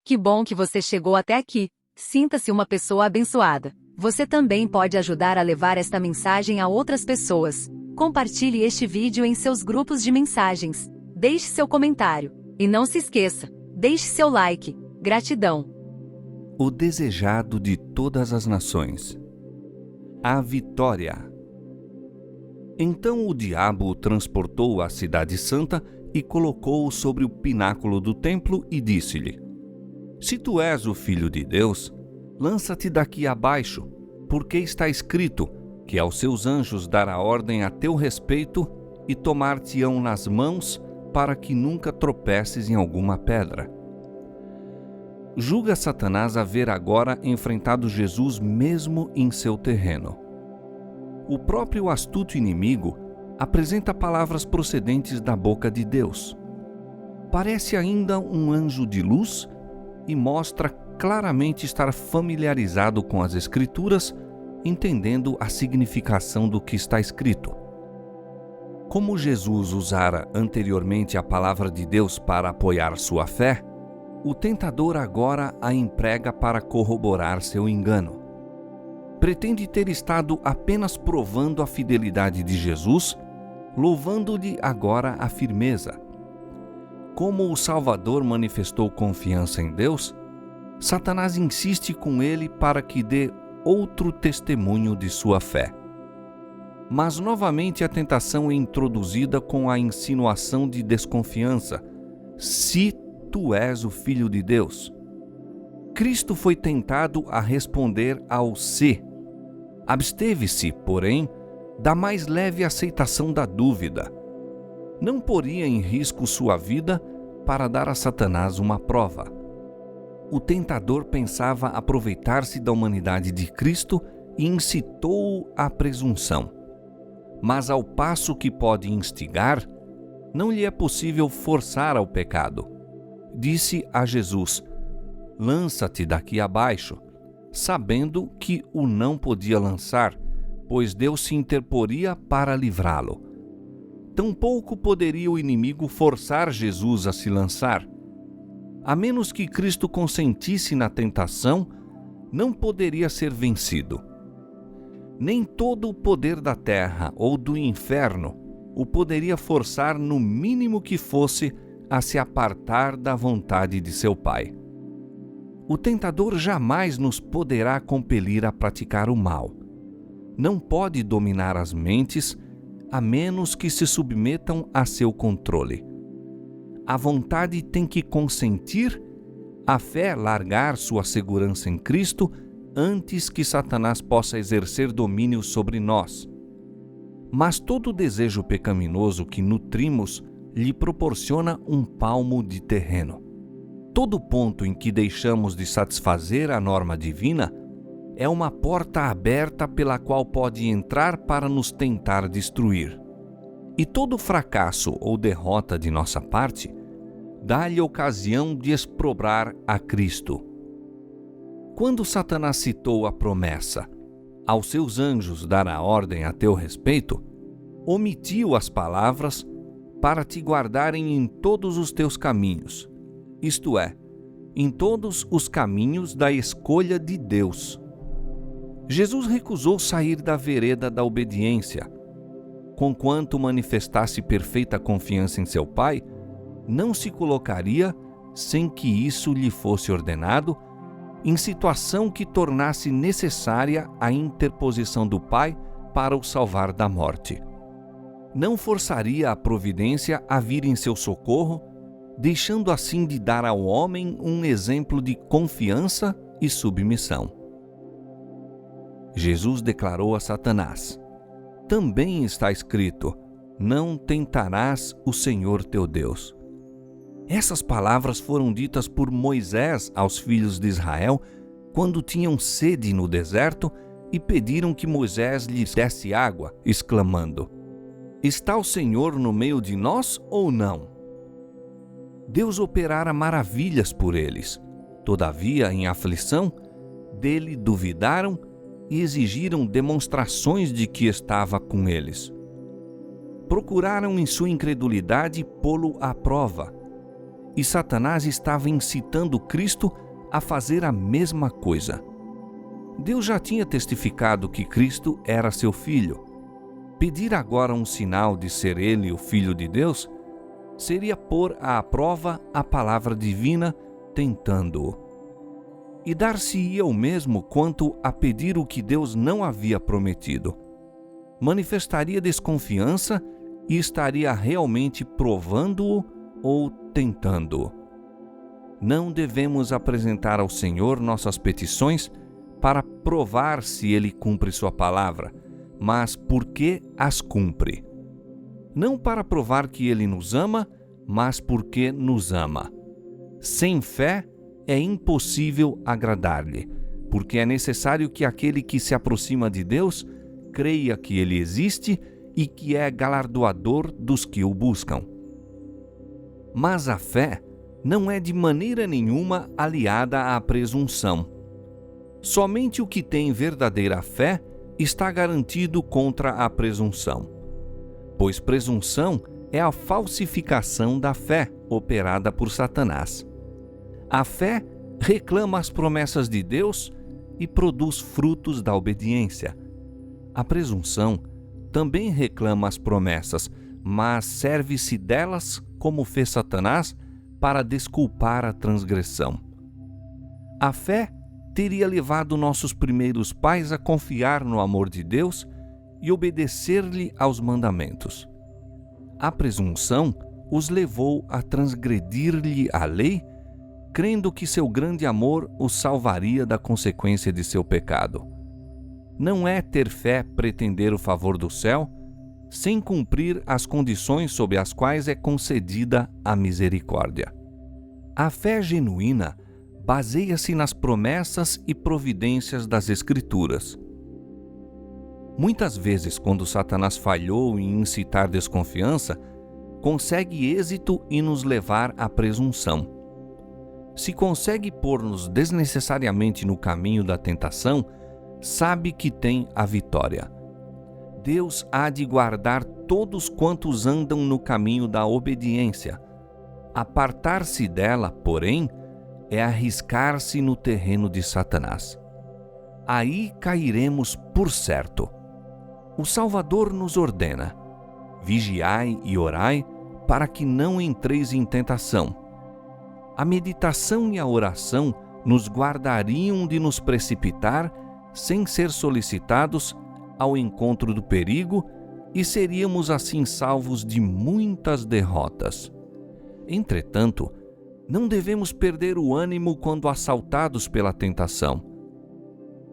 Que bom que você chegou até aqui. Sinta-se uma pessoa abençoada. Você também pode ajudar a levar esta mensagem a outras pessoas. Compartilhe este vídeo em seus grupos de mensagens. Deixe seu comentário. E não se esqueça, deixe seu like. Gratidão. O desejado de todas as nações. A vitória. Então o diabo o transportou à cidade santa e colocou-o sobre o pináculo do templo e disse-lhe: Se tu és o Filho de Deus, lança-te daqui abaixo, porque está escrito que aos seus anjos dará ordem a teu respeito e tomar-te-ão nas mãos para que nunca tropeces em alguma pedra. Julga Satanás haver agora enfrentado Jesus mesmo em seu terreno. O próprio astuto inimigo apresenta palavras procedentes da boca de Deus. Parece ainda um anjo de luz e mostra claramente estar familiarizado com as Escrituras, entendendo a significação do que está escrito. Como Jesus usara anteriormente a palavra de Deus para apoiar sua fé, o tentador agora a emprega para corroborar seu engano. Pretende ter estado apenas provando a fidelidade de Jesus, louvando-lhe agora a firmeza. Como o Salvador manifestou confiança em Deus, Satanás insiste com ele para que dê outro testemunho de sua fé. Mas novamente a tentação é introduzida com a insinuação de desconfiança: se tu és o Filho de Deus. Cristo foi tentado a responder ao se. Absteve-se, porém, da mais leve aceitação da dúvida. Não poria em risco sua vida para dar a Satanás uma prova. O tentador pensava aproveitar-se da humanidade de Cristo e incitou-o à presunção. Mas ao passo que pode instigar, não lhe é possível forçar ao pecado. Disse a Jesus: lança-te daqui abaixo, sabendo que o não podia lançar, pois Deus se interporia para livrá-lo. Tampouco poderia o inimigo forçar Jesus a se lançar. A menos que Cristo consentisse na tentação, não poderia ser vencido. Nem todo o poder da terra ou do inferno o poderia forçar, no mínimo que fosse, a se apartar da vontade de seu Pai. O tentador jamais nos poderá compelir a praticar o mal. Não pode dominar as mentes, a menos que se submetam a seu controle. A vontade tem que consentir, a fé largar sua segurança em Cristo antes que Satanás possa exercer domínio sobre nós. Mas todo desejo pecaminoso que nutrimos lhe proporciona um palmo de terreno. Todo ponto em que deixamos de satisfazer a norma divina é uma porta aberta pela qual pode entrar para nos tentar destruir. E todo fracasso ou derrota de nossa parte dá-lhe ocasião de exprobrar a Cristo. Quando Satanás citou a promessa: aos seus anjos dará ordem a teu respeito, omitiu as palavras: para te guardarem em todos os teus caminhos, isto é, em todos os caminhos da escolha de Deus. Jesus recusou sair da vereda da obediência. Conquanto manifestasse perfeita confiança em seu Pai, não se colocaria, sem que isso lhe fosse ordenado, em situação que tornasse necessária a interposição do Pai para o salvar da morte. Não forçaria a providência a vir em seu socorro, deixando assim de dar ao homem um exemplo de confiança e submissão. Jesus declarou a Satanás: também está escrito: não tentarás o Senhor teu Deus. Essas palavras foram ditas por Moisés aos filhos de Israel quando tinham sede no deserto e pediram que Moisés lhes desse água, exclamando: está o Senhor no meio de nós ou não? Deus operara maravilhas por eles. Todavia, em aflição, dele duvidaram e exigiram demonstrações de que estava com eles. Procuraram em sua incredulidade pô-lo à prova. e Satanás estava incitando Cristo a fazer a mesma coisa. Deus já tinha testificado que Cristo era seu filho. Pedir agora um sinal de ser ele o Filho de Deus seria pôr à prova a palavra divina, tentando-o. E dar-se-ia o mesmo quanto a pedir o que Deus não havia prometido. Manifestaria desconfiança e estaria realmente provando-o ou tentando-o. Não devemos apresentar ao Senhor nossas petições para provar se Ele cumpre sua palavra, mas porque as cumpre. Não para provar que Ele nos ama, mas porque nos ama. Sem fé é impossível agradar-lhe, porque é necessário que aquele que se aproxima de Deus creia que Ele existe e que é galardoador dos que o buscam. Mas a fé não é de maneira nenhuma aliada à presunção. Somente o que tem verdadeira fé está garantido contra a presunção, pois presunção é a falsificação da fé operada por Satanás. A fé reclama as promessas de Deus e produz frutos da obediência. A presunção também reclama as promessas, mas serve-se delas, como fez Satanás, para desculpar a transgressão. A fé teria levado nossos primeiros pais a confiar no amor de Deus e obedecer-lhe aos mandamentos. A presunção os levou a transgredir-lhe a lei, crendo que seu grande amor os salvaria da consequência de seu pecado. Não é ter fé pretender o favor do céu, sem cumprir as condições sob as quais é concedida a misericórdia. A fé genuína baseia-se nas promessas e providências das Escrituras. Muitas vezes, quando Satanás falhou em incitar desconfiança, consegue êxito em nos levar à presunção. Se consegue pôr-nos desnecessariamente no caminho da tentação, sabe que tem a vitória. Deus há de guardar todos quantos andam no caminho da obediência. Apartar-se dela, porém, é arriscar-se no terreno de Satanás. Aí cairemos por certo. O Salvador nos ordena: vigiai e orai, para que não entreis em tentação. A meditação e a oração nos guardariam de nos precipitar, sem ser solicitados, ao encontro do perigo, e seríamos assim salvos de muitas derrotas. Entretanto, não devemos perder o ânimo quando assaltados pela tentação.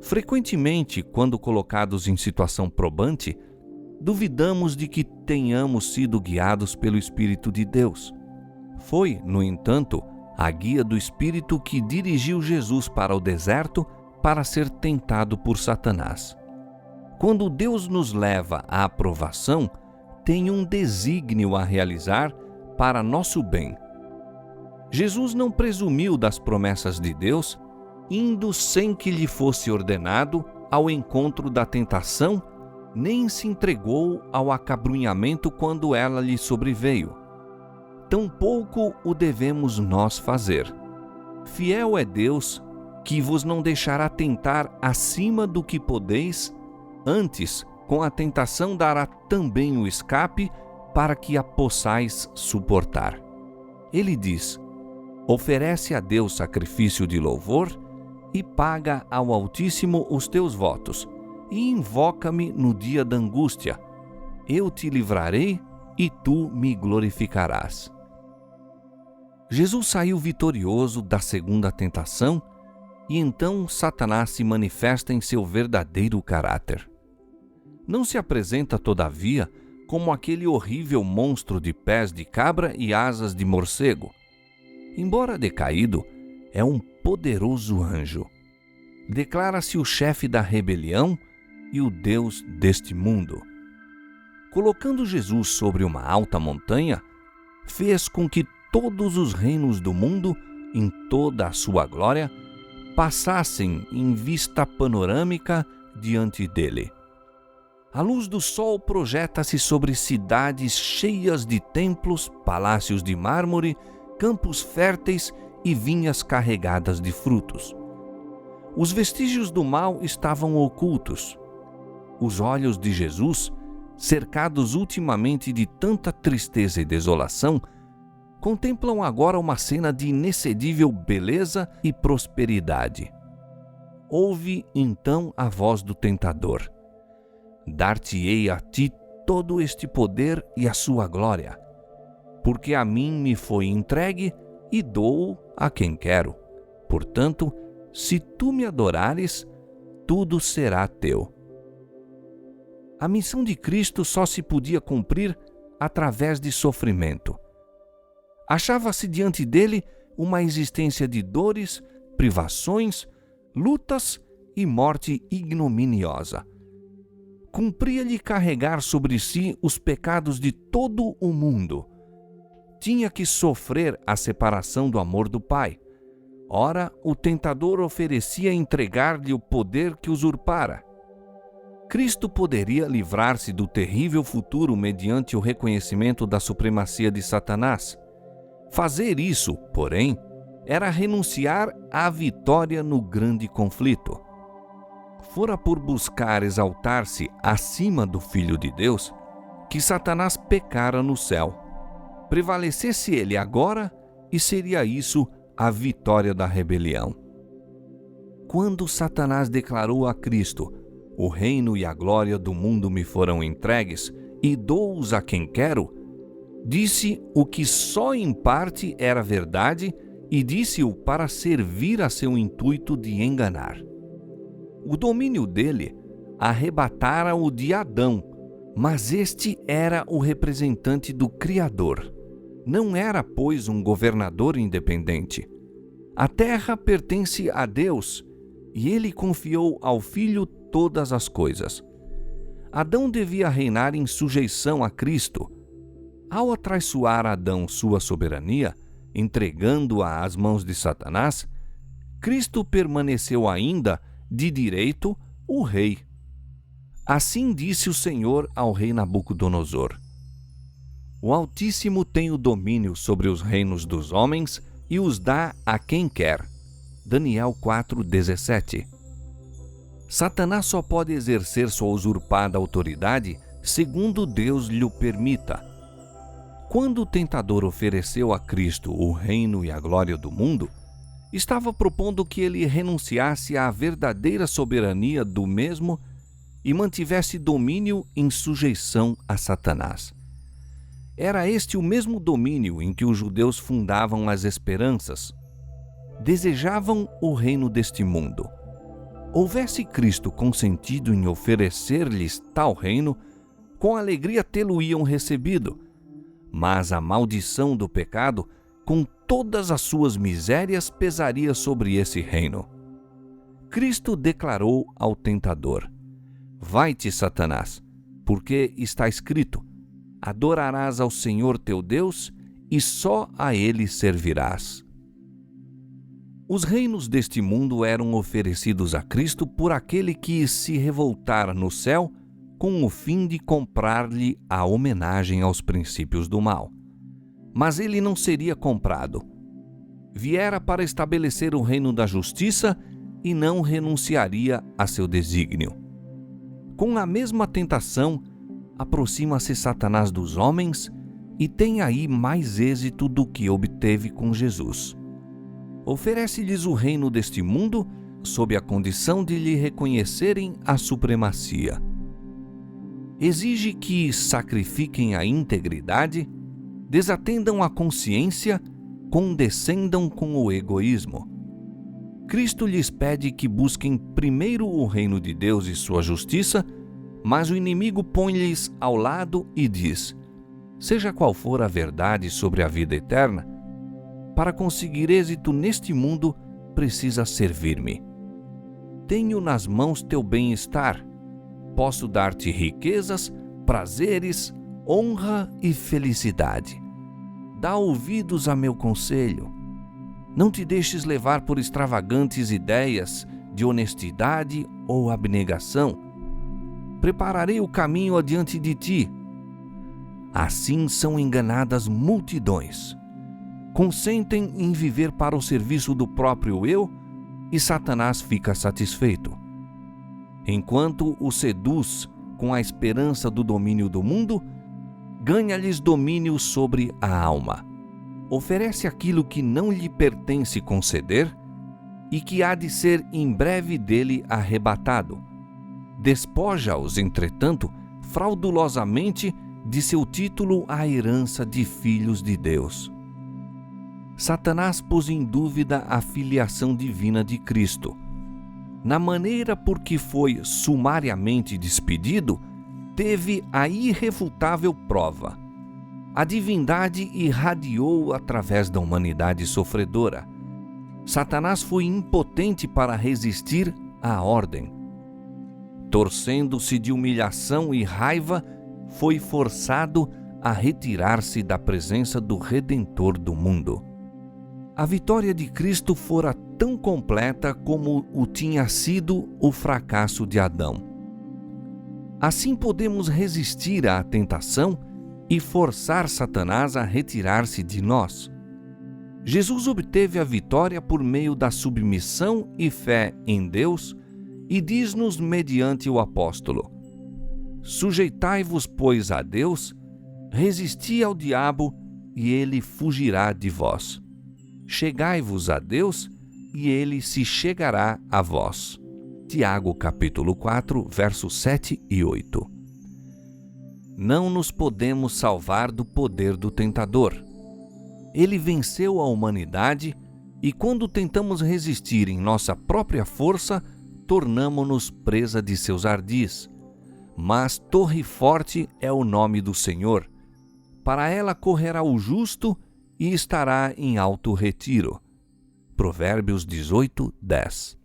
Frequentemente, quando colocados em situação probante, duvidamos de que tenhamos sido guiados pelo Espírito de Deus. Foi, no entanto, a guia do Espírito que dirigiu Jesus para o deserto para ser tentado por Satanás. Quando Deus nos leva à aprovação, tem um desígnio a realizar para nosso bem. Jesus não presumiu das promessas de Deus, indo sem que lhe fosse ordenado ao encontro da tentação, nem se entregou ao acabrunhamento quando ela lhe sobreveio. Tampouco o devemos nós fazer. Fiel é Deus, que vos não deixará tentar acima do que podeis, antes, com a tentação dará também o escape, para que a possais suportar. Ele diz: oferece a Deus sacrifício de louvor e paga ao Altíssimo os teus votos, e invoca-me no dia da angústia. Eu te livrarei e tu me glorificarás. Jesus saiu vitorioso da segunda tentação, e então Satanás se manifesta em seu verdadeiro caráter. Não se apresenta, todavia, como aquele horrível monstro de pés de cabra e asas de morcego. Embora decaído, é um poderoso anjo. Declara-se o chefe da rebelião e o Deus deste mundo. Colocando Jesus sobre uma alta montanha, fez com que todos os reinos do mundo, em toda a sua glória, passassem em vista panorâmica diante dele. A luz do sol projeta-se sobre cidades cheias de templos, palácios de mármore campos férteis e vinhas carregadas de frutos. Os vestígios do mal estavam ocultos. Os olhos de Jesus, cercados ultimamente de tanta tristeza e desolação, contemplam agora uma cena de inexcedível beleza e prosperidade. Ouve então a voz do tentador: dar-te-ei a ti todo este poder e a sua glória, porque a mim me foi entregue e dou a quem quero. Portanto, se tu me adorares, tudo será teu. A missão de Cristo só se podia cumprir através de sofrimento. Achava-se diante dele uma existência de dores, privações, lutas e morte ignominiosa. Cumpria-lhe carregar sobre si os pecados de todo o mundo. Tinha que sofrer a separação do amor do Pai. Ora, o tentador oferecia entregar-lhe o poder que usurpara. Cristo poderia livrar-se do terrível futuro mediante o reconhecimento da supremacia de Satanás. Fazer isso, porém, era renunciar à vitória no grande conflito. Fora por buscar exaltar-se acima do Filho de Deus que Satanás pecara no céu. Prevalecesse ele agora, e seria isso a vitória da rebelião. Quando Satanás declarou a Cristo: o reino e a glória do mundo me foram entregues, e dou-os a quem quero, disse o que só em parte era verdade, e disse-o para servir a seu intuito de enganar. O domínio dele arrebatara o de Adão, mas este era o representante do Criador. Não era, pois, um governador independente. A terra pertence a Deus, e ele confiou ao Filho todas as coisas. Adão devia reinar em sujeição a Cristo. Ao atraiçoar Adão sua soberania, entregando-a às mãos de Satanás, Cristo permaneceu ainda, de direito, o rei. Assim disse o Senhor ao rei Nabucodonosor: o Altíssimo tem o domínio sobre os reinos dos homens e os dá a quem quer. Daniel 4:17. Satanás só pode exercer sua usurpada autoridade segundo Deus lhe permita. Quando o tentador ofereceu a Cristo o reino e a glória do mundo, estava propondo que ele renunciasse à verdadeira soberania do mesmo e mantivesse domínio em sujeição a Satanás. Era este o mesmo domínio em que os judeus fundavam as esperanças. Desejavam o reino deste mundo. Houvesse Cristo consentido em oferecer-lhes tal reino, com alegria tê-lo-iam recebido. Mas a maldição do pecado, com todas as suas misérias, pesaria sobre esse reino. Cristo declarou ao tentador: vai-te, Satanás, porque está escrito: adorarás ao Senhor teu Deus e só a ele servirás. Os reinos deste mundo eram oferecidos a Cristo por aquele que se revoltara no céu com o fim de comprar-lhe a homenagem aos princípios do mal. Mas ele não seria comprado. Viera para estabelecer o reino da justiça e não renunciaria a seu desígnio. Com a mesma tentação, aproxima-se Satanás dos homens e tem aí mais êxito do que obteve com Jesus. Oferece-lhes o reino deste mundo sob a condição de lhe reconhecerem a supremacia. Exige que sacrifiquem a integridade, desatendam a consciência, condescendam com o egoísmo. Cristo lhes pede que busquem primeiro o reino de Deus e sua justiça, mas o inimigo põe-lhes ao lado e diz: seja qual for a verdade sobre a vida eterna, para conseguir êxito neste mundo, precisa servir-me. Tenho nas mãos teu bem-estar. Posso dar-te riquezas, prazeres, honra e felicidade. Dá ouvidos a meu conselho. Não te deixes levar por extravagantes ideias de honestidade ou abnegação. Prepararei o caminho adiante de ti. Assim são enganadas multidões. consentem em viver para o serviço do próprio eu e Satanás fica satisfeito. Enquanto o seduz com a esperança do domínio do mundo, ganha-lhes domínio sobre a alma. Oferece aquilo que não lhe pertence conceder e que há de ser em breve dele arrebatado. Despoja-os, entretanto, fraudulosamente de seu título à herança de filhos de Deus. Satanás pôs em dúvida a filiação divina de Cristo. Na maneira por que foi sumariamente despedido, teve a irrefutável prova. A divindade irradiou através da humanidade sofredora. Satanás foi impotente para resistir à ordem. Torcendo-se de humilhação e raiva, foi forçado a retirar-se da presença do Redentor do mundo. A vitória de Cristo fora tão completa como o tinha sido o fracasso de Adão. Assim podemos resistir à tentação e forçar Satanás a retirar-se de nós. Jesus obteve a vitória por meio da submissão e fé em Deus e diz-nos mediante o apóstolo: Sujeitai-vos, pois, a Deus, resisti ao diabo e ele fugirá de vós. Chegai-vos a Deus e ele se chegará a vós. Tiago capítulo 4, versos 7 e 8. Não nos podemos salvar do poder do tentador. Ele venceu a humanidade e quando tentamos resistir em nossa própria força, tornamo-nos presa de seus ardis. Mas torre forte é o nome do Senhor. Para ela correrá o justo e estará em alto retiro. Provérbios 18, 10.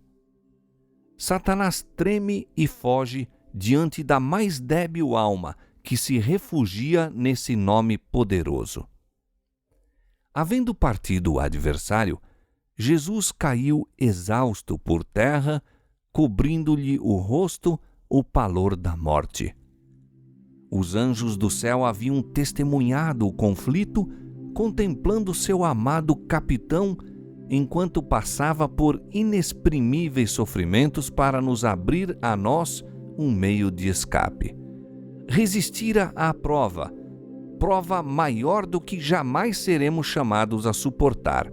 Satanás treme e foge diante da mais débil alma que se refugia nesse nome poderoso. Havendo partido o adversário, Jesus caiu exausto por terra, cobrindo-lhe o rosto o pavor da morte. Os anjos do céu haviam testemunhado o conflito, contemplando seu amado capitão enquanto passava por inexprimíveis sofrimentos para nos abrir a nós um meio de escape. Resistira à prova maior do que jamais seremos chamados a suportar.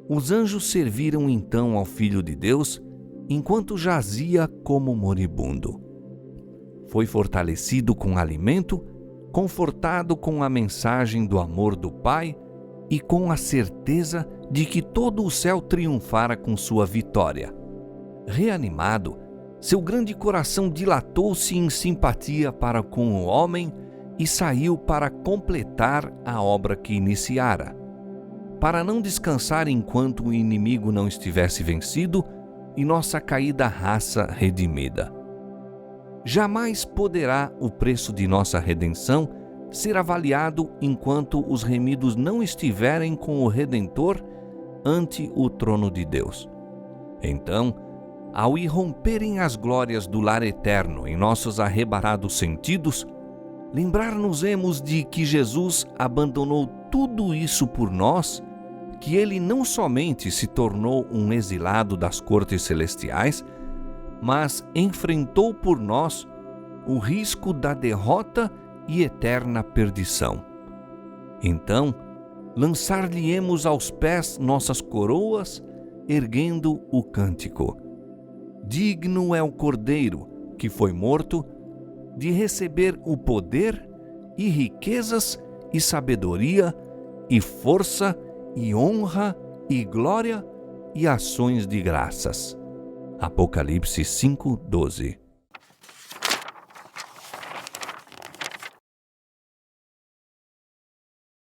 Os anjos serviram então ao Filho de Deus enquanto jazia como moribundo. Foi fortalecido com alimento, confortado com a mensagem do amor do Pai e com a certeza de que todo o céu triunfara com sua vitória. Reanimado, seu grande coração dilatou-se em simpatia para com o homem e saiu para completar a obra que iniciara. Para não descansar enquanto o inimigo não estivesse vencido e nossa caída raça redimida. Jamais poderá o preço de nossa redenção ser avaliado enquanto os remidos não estiverem com o Redentor ante o trono de Deus. Então, ao irromperem as glórias do lar eterno em nossos arrebatados sentidos, lembrar-nos-emos de que Jesus abandonou tudo isso por nós, que ele não somente se tornou um exilado das cortes celestiais, mas enfrentou por nós o risco da derrota e eterna perdição. Então, lançar-lhe-emos aos pés nossas coroas, erguendo o cântico: Digno é o Cordeiro, que foi morto, de receber o poder e riquezas e sabedoria e força e honra e glória e ações de graças. Apocalipse 5:12.